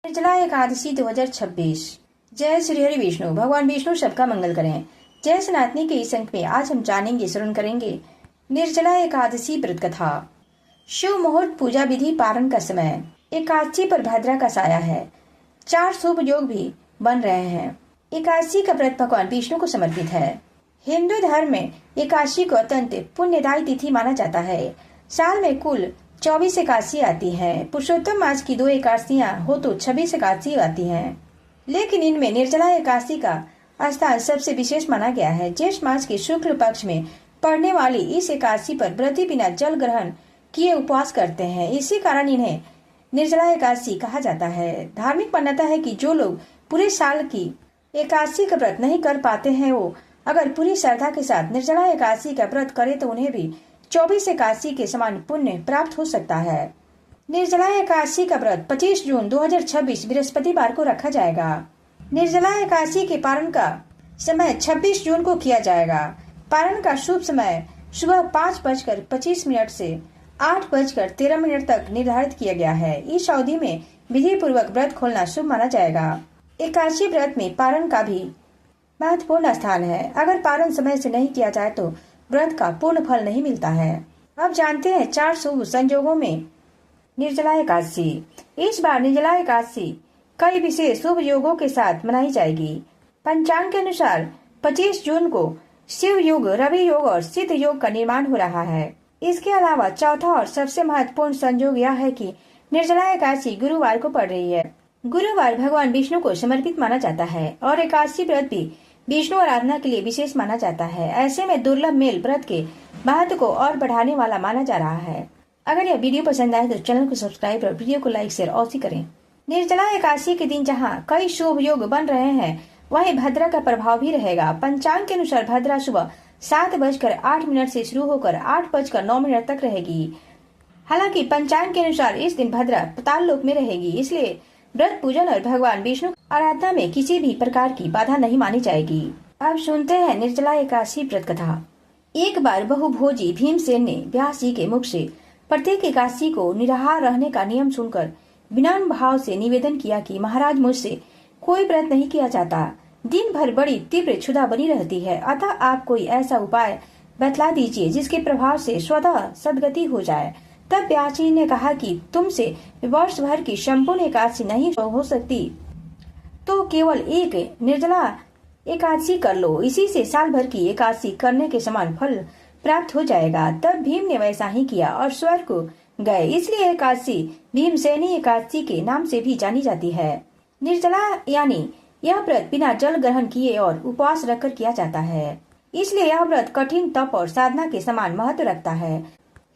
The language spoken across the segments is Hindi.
निर्जला एकादशी 2026। जय श्री हरि विष्णु। भगवान विष्णु सबका मंगल करें। जय सनातनी के इस अंक में आज हम जानेंगे, श्रवण करेंगे निर्जला एकादशी व्रत कथा। शुभ मुहूर्त, पूजा विधि, पारण का समय। एकादशी पर भद्रा का साया है। 4 शुभ योग भी बन रहे हैं। एकादशी का व्रत भगवान विष्णु को समर्पित है। हिंदू धर्म में एकादशी को अत्यंत पुण्यदायी तिथि माना जाता है। साल में कुल 24 एकादशी आती है। पुरुषोत्तम मास की 2 एकादशियां हो तो 26 एकादशी आती हैं। लेकिन इनमें निर्जला एकादशी का स्थान सबसे विशेष माना गया है। ज्येष्ठ मास के शुक्ल पक्ष में पड़ने वाली इस एकादशी पर व्रती बिना जल ग्रहण किए उपवास करते हैं। इसी कारण इन्हें निर्जला एकादशी कहा जाता है। धार्मिक मान्यता है कि जो लोग पूरे साल की एकादशी का व्रत नहीं कर पाते हैं, वो अगर पूरी श्रद्धा के साथ निर्जला एकादशी का व्रत करे तो उन्हें भी 24 एकादशी के समान पुण्य प्राप्त हो सकता है। निर्जला एकादशी का व्रत 25 जून 2026 बृहस्पतिवार को रखा जाएगा। निर्जला एकादशी के पारण का समय 26 जून को किया जाएगा। पारण का शुभ समय सुबह 5:25 से 8:13 तक निर्धारित किया गया है। इस अवधि में विधि पूर्वक व्रत खोलना शुभ माना जाएगा। एकादशी व्रत में पारण का भी महत्वपूर्ण स्थान है। अगर पारण समय से नहीं किया जाए तो व्रत का पूर्ण फल नहीं मिलता है। अब जानते हैं 4 शुभ संयोगों में निर्जला एकादशी। इस बार निर्जला एकादशी कई विशेष शुभ योगों के साथ मनाई जाएगी। पंचांग के अनुसार 25 जून को शिव योग, रवि योग और सिद्ध योग का निर्माण हो रहा है। इसके अलावा चौथा और सबसे महत्वपूर्ण संयोग यह है कि निर्जला एकादशी गुरुवार को पड़ रही है। गुरुवार भगवान विष्णु को समर्पित माना जाता है और एकादशी व्रत भी विष्णु आराधना के लिए विशेष माना जाता है। ऐसे में दुर्लभ मेल व्रत के महत्व को और बढ़ाने वाला माना जा रहा है। अगर यह वीडियो पसंद आए तो चैनल को सब्सक्राइब और वीडियो को लाइक, शेयर अवश्य करें। निर्जला एकादशी के दिन जहाँ कई शुभ योग बन रहे हैं, वहीं भद्रा का प्रभाव भी रहेगा। पंचांग के अनुसार भद्रा सुबह 7:08 से शुरू होकर 8:09 तक रहेगी। हालांकि पंचांग के अनुसार इस दिन भद्रा पाताल लोक में रहेगी, इसलिए व्रत पूजन और भगवान विष्णु आराधना में किसी भी प्रकार की बाधा नहीं मानी जाएगी। अब सुनते हैं निर्जला एकादशी व्रत कथा। एक बार बहुभोजी भीमसेन ने व्यास जी के मुख से प्रत्येक एकादशी को निराहार रहने का नियम सुनकर विनम्र भाव से निवेदन किया कि महाराज, मुझसे कोई व्रत नहीं किया जाता। दिन भर बड़ी तीव्र क्षुधा बनी रहती है, अतः आप कोई ऐसा उपाय बतला दीजिए जिसके प्रभाव से स्वतः सदगति हो जाए। तब व्यास जी ने कहा कि तुमसे वर्ष भर की संपूर्ण एकादशी नहीं हो सकती तो केवल एक निर्जला एकादशी कर लो। इसी से साल भर की एकादशी करने के समान फल प्राप्त हो जाएगा। तब भीम ने वैसा ही किया और स्वर्ग को गए। इसलिए एकादशी भीमसेनी एकादशी के नाम से भी जानी जाती है। निर्जला यानी यह व्रत बिना जल ग्रहण किए और उपवास रखकर किया जाता है। इसलिए यह व्रत कठिन तप और साधना के समान महत्व रखता है।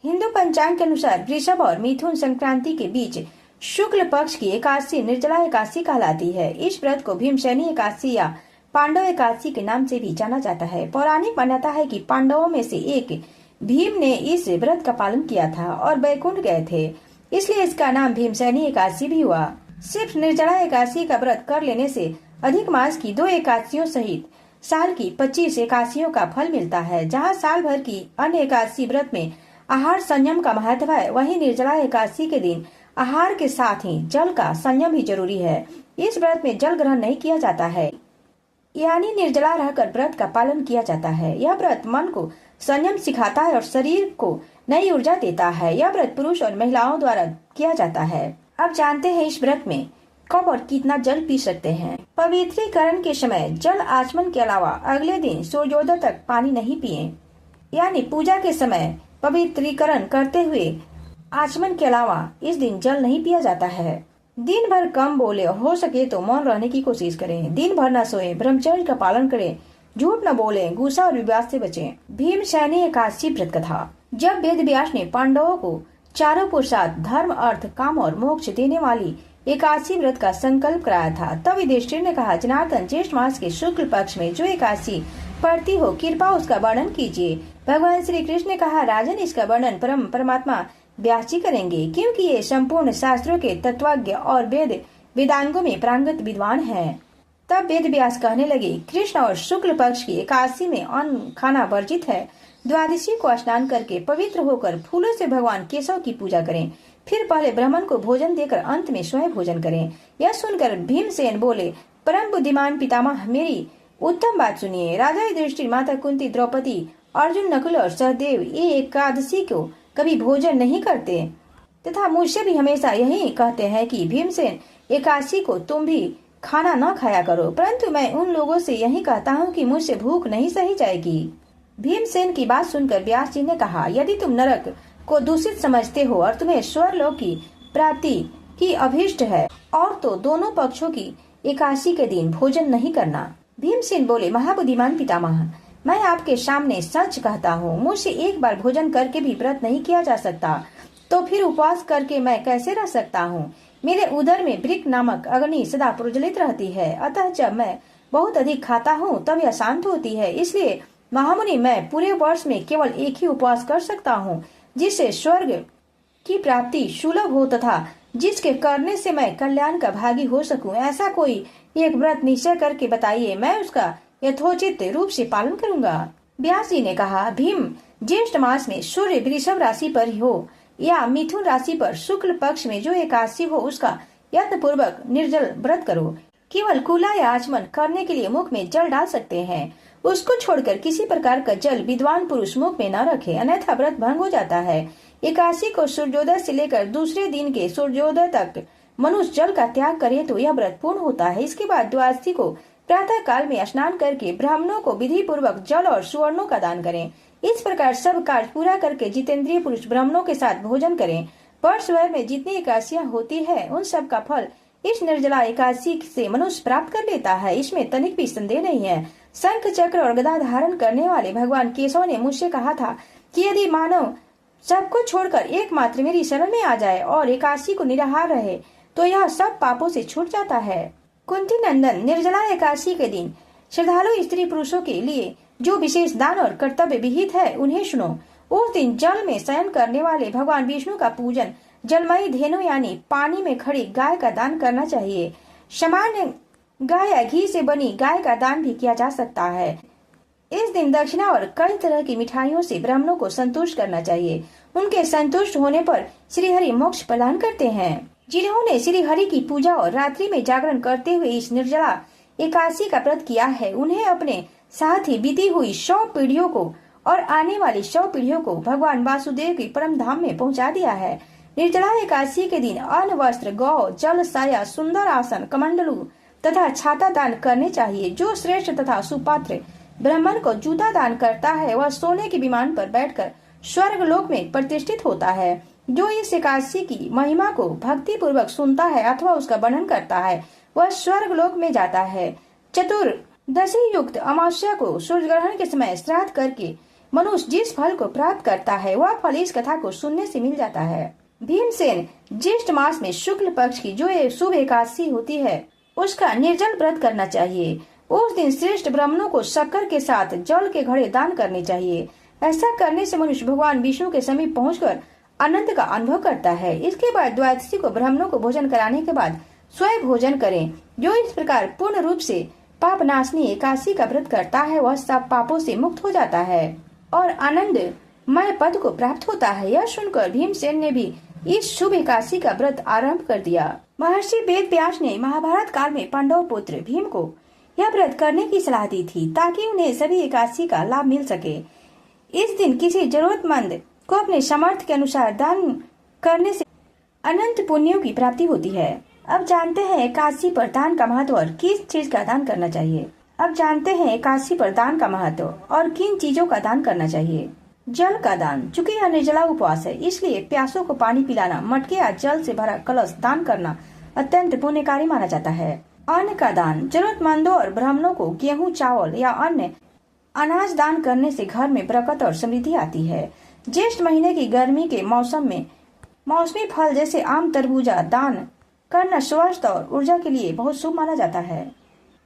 हिंदू पंचांग के अनुसार वृषभ और मिथुन संक्रांति के बीच शुक्ल पक्ष की एकादशी निर्जला एकादशी कहलाती है। इस व्रत को भीमसेनी एकादशी या पांडव एकादशी के नाम से भी जाना जाता है। पौराणिक मान्यता है कि पांडवों में से एक भीम ने इस व्रत का पालन किया था और वैकुंठ गए थे, इसलिए इसका नाम भीमसेनी एकादशी भी हुआ। सिर्फ निर्जला एकादशी का व्रत कर लेने से अधिक मास की 2 एकादशियों सहित साल की 25 एकादशियों का फल मिलता है। जहाँ साल भर की अन्य एकादशी व्रत में आहार संयम का महत्व है, वहीं निर्जला एकादशी के दिन आहार के साथ ही जल का संयम भी जरूरी है। इस व्रत में जल ग्रहण नहीं किया जाता है, यानी निर्जला रहकर व्रत का पालन किया जाता है। यह व्रत मन को संयम सिखाता है और शरीर को नई ऊर्जा देता है। यह व्रत पुरुष और महिलाओं द्वारा किया जाता है। अब जानते हैं इस व्रत में कब और कितना जल पी सकते हैं। पवित्रीकरण के समय जल आचमन के अलावा अगले दिन सूर्योदय तक पानी नहीं पिए, यानी पूजा के समय पवित्रीकरण करते हुए आचमन के अलावा इस दिन जल नहीं पिया जाता है। दिन भर कम बोले, हो सके तो मौन रहने की कोशिश करें। दिन भर न सोए, ब्रह्मचर्य का पालन करें, झूठ न बोले, गुस्सा और विवाद से बचें। भीमसेनी एकादशी व्रत कथा। जब वेद व्यास ने पांडवों को चारों पुरुषार्थ धर्म, अर्थ, काम और मोक्ष देने वाली एकादशी व्रत का संकल्प कराया था, तब युधिष्ठिर ने कहा, जनार्दन, ज्येष्ठ मास के शुक्ल पक्ष में जो एकादशी पड़ती हो, कृपा उसका वर्णन कीजिए। भगवान श्री कृष्ण ने कहा, राजन, इसका वर्णन परमात्मा व्यास जी करेंगे, क्योंकि ये संपूर्ण शास्त्रों के तत्वज्ञ और वेदांगों में प्रांगत विद्वान हैं। तब वेद व्यास कहने लगे, कृष्ण और शुक्ल पक्ष की एकादशी में अन्न खाना वर्जित है। द्वादशी को स्नान करके पवित्र होकर फूलों से भगवान केशव की पूजा करें, फिर पहले ब्राह्मण को भोजन देकर अंत में स्वयं भोजन करें। यह सुनकर भीमसेन बोले, परम बुद्धिमान पितामह, मेरी उत्तम बात सुनिए। राजा युधिष्ठिर, माता कुंती, द्रौपदी, अर्जुन, नकुल और सहदेव ये एकादशी को कभी भोजन नहीं करते तथा मुझसे भी हमेशा यही कहते हैं कि भीमसेन, एकादशी को तुम भी खाना न खाया करो, परंतु मैं उन लोगों से यही कहता हूँ कि मुझसे भूख नहीं सही जाएगी। भीमसेन की बात सुनकर व्यास जी ने कहा, यदि तुम नरक को दूषित समझते हो और तुम्हें स्वर्गलोक की प्राप्ति की अभीष्ट है और तो दोनों पक्षों की एकादशी के दिन भोजन नहीं करना। भीमसेन बोले, महाबुद्धिमान पितामह, मैं आपके सामने सच कहता हूँ, मुझसे एक बार भोजन करके भी व्रत नहीं किया जा सकता, तो फिर उपवास करके मैं कैसे रह सकता हूँ। मेरे उदर में वृक्क नामक अग्नि सदा प्रज्वलित रहती है, अतः जब मैं बहुत अधिक खाता हूँ तब यह शांत होती है। इसलिए महामुनि, मैं पूरे वर्ष में केवल एक ही उपवास कर सकता हूँ, जिससे स्वर्ग की प्राप्ति सुलभ हो तथा जिसके करने से मैं कल्याण का भागी हो सकूं। ऐसा कोई एक व्रत निश्चय करके बताइए, मैं उसका यथोचित रूप से पालन करूंगा। व्यास जी ने कहा, भीम, ज्येष्ठ मास में सूर्य वृषभ राशि पर ही हो या मिथुन राशि पर शुक्ल पक्ष में जो एकादशी हो, उसका यत्न पूर्वक निर्जल व्रत करो। केवल कूला या आचमन करने के लिए मुख में जल डाल सकते हैं, उसको छोड़कर किसी प्रकार का जल विद्वान पुरुष मुख में न रखे, अन्यथा व्रत भंग हो जाता है। एकादशी को सूर्योदय से लेकर दूसरे दिन के सूर्योदय तक मनुष्य जल का त्याग करे तो यह व्रत पूर्ण होता है। इसके बाद द्वादशी को प्रातः काल में स्नान करके ब्राह्मणों को विधि पूर्वक जल और सुवर्णों का दान करें। इस प्रकार सब कार्य पूरा करके जितेंद्रिय पुरुष ब्राह्मणों के साथ भोजन करें। वर्ष भर में जितनी एकादशियां होती है उन सब का फल इस निर्जला एकादशी से मनुष्य प्राप्त कर लेता है, इसमें तनिक भी संदेह नहीं है। शंख चक्र और गदा धारण करने वाले भगवान केशव ने मुझसे कहा था कि यदि मानव सबको छोड़कर एकमात्र मेरी शरण में आ जाए और एकादशी को निराहार रहे तो यह सब पापों से छूट जाता है। कुंती नंदन, निर्जला एकादशी के दिन श्रद्धालु स्त्री पुरुषों के लिए जो विशेष दान और कर्तव्य विहित है उन्हें सुनो। उस दिन जल में शयन करने वाले भगवान विष्णु का पूजन जलमयी धेनु यानी पानी में खड़ी गाय का दान करना चाहिए। सामान्य गाय या घी से बनी गाय का दान भी किया जा सकता है। इस दिन दक्षिणा और कई तरह की मिठाइयों से ब्राह्मणों को संतुष्ट करना चाहिए। उनके संतुष्ट होने पर श्री हरि मोक्ष प्रदान करते हैं। जिन्होंने श्री हरि की पूजा और रात्रि में जागरण करते हुए इस निर्जला एकादशी का व्रत किया है, उन्हें अपने साथ ही बीती हुई 100 पीढ़ियों को और आने वाली 100 पीढ़ियों को भगवान वासुदेव की परम धाम में पहुंचा दिया है। निर्जला एकादशी के दिन अन्न, वस्त्र, गौ, जल, साया, सुंदर आसन, कमंडलू तथा छाता दान करने चाहिए। जो श्रेष्ठ तथा सुपात्र ब्राह्मण को जूता दान करता है वह सोने के विमान पर बैठकर स्वर्ग लोक में प्रतिष्ठित होता है। जो इस एकादशी की महिमा को भक्ति पूर्वक सुनता है अथवा उसका वर्णन करता है वह स्वर्ग लोक में जाता है। चतुर्दशी युक्त अमावस्या को सूर्य ग्रहण के समय श्राद्ध करके मनुष्य जिस फल को प्राप्त करता है वह फल इस कथा को सुनने से मिल जाता है। भीमसेन, ज्येष्ठ मास में शुक्ल पक्ष की जो शुभ एकादशी होती है उसका निर्जल व्रत करना चाहिए। उस दिन श्रेष्ठ ब्राह्मणों को शक्कर के साथ जल के घड़े दान करने चाहिए। ऐसा करने से मनुष्य भगवान विष्णु के समीप पहुंचकर आनंद का अनुभव करता है। इसके बाद द्वादशी को ब्राह्मणों को भोजन कराने के बाद स्वयं भोजन करें। जो इस प्रकार पूर्ण रूप से पाप नाशनी एकादशी का व्रत करता है वह सब पापों से मुक्त हो जाता है और आनंदमय पद को प्राप्त होता है। यह सुनकर भीमसेन ने भी इस शुभ एकादशी का व्रत आरंभ कर दिया। महर्षि वेद व्यास ने महाभारत काल में पांडव पुत्र भीम को यह व्रत करने की सलाह दी थी ताकि उन्हें सभी एकादशी का लाभ मिल सके। इस दिन किसी जरूरतमंद को अपने सामर्थ्य के अनुसार दान करने से अनंत पुण्यों की प्राप्ति होती है। अब जानते हैं एकादशी पर दान का महत्व और किस चीज का दान करना चाहिए। अब जानते हैं एकादशी पर दान का महत्व और किन चीजों का दान करना चाहिए। जल का दान, चूंकि यह निर्जला उपवास है इसलिए प्यासों को पानी पिलाना, मटके या जल से भरा कलश दान करना अत्यंत पुण्यकारी माना जाता है। अन्न का दान, जरूरतमंदों और ब्राह्मणों को गेहूं, चावल या अन्य अनाज दान करने से घर में बरकत और समृद्धि आती है। ज्येष्ठ महीने की गर्मी के मौसम में मौसमी फल जैसे आम, तरबूजा दान करना स्वास्थ्य और ऊर्जा के लिए बहुत शुभ माना जाता है।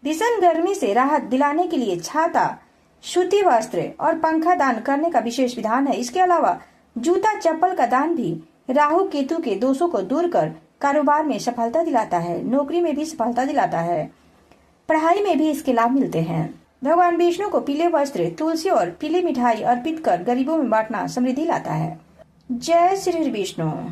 भीषण गर्मी से राहत दिलाने के लिए छाता, सूती वस्त्र और पंखा दान करने का विशेष विधान है। इसके अलावा जूता, चप्पल का दान भी राहु केतु के दोषों को दूर कर कारोबार में सफलता दिलाता है, नौकरी में भी सफलता दिलाता है। पढ़ाई में भी इसके लाभ मिलते हैं। भगवान विष्णु को पीले वस्त्र, तुलसी और पीली मिठाई अर्पित कर गरीबों में बांटना समृद्धि लाता है। जय श्री हरि विष्णु।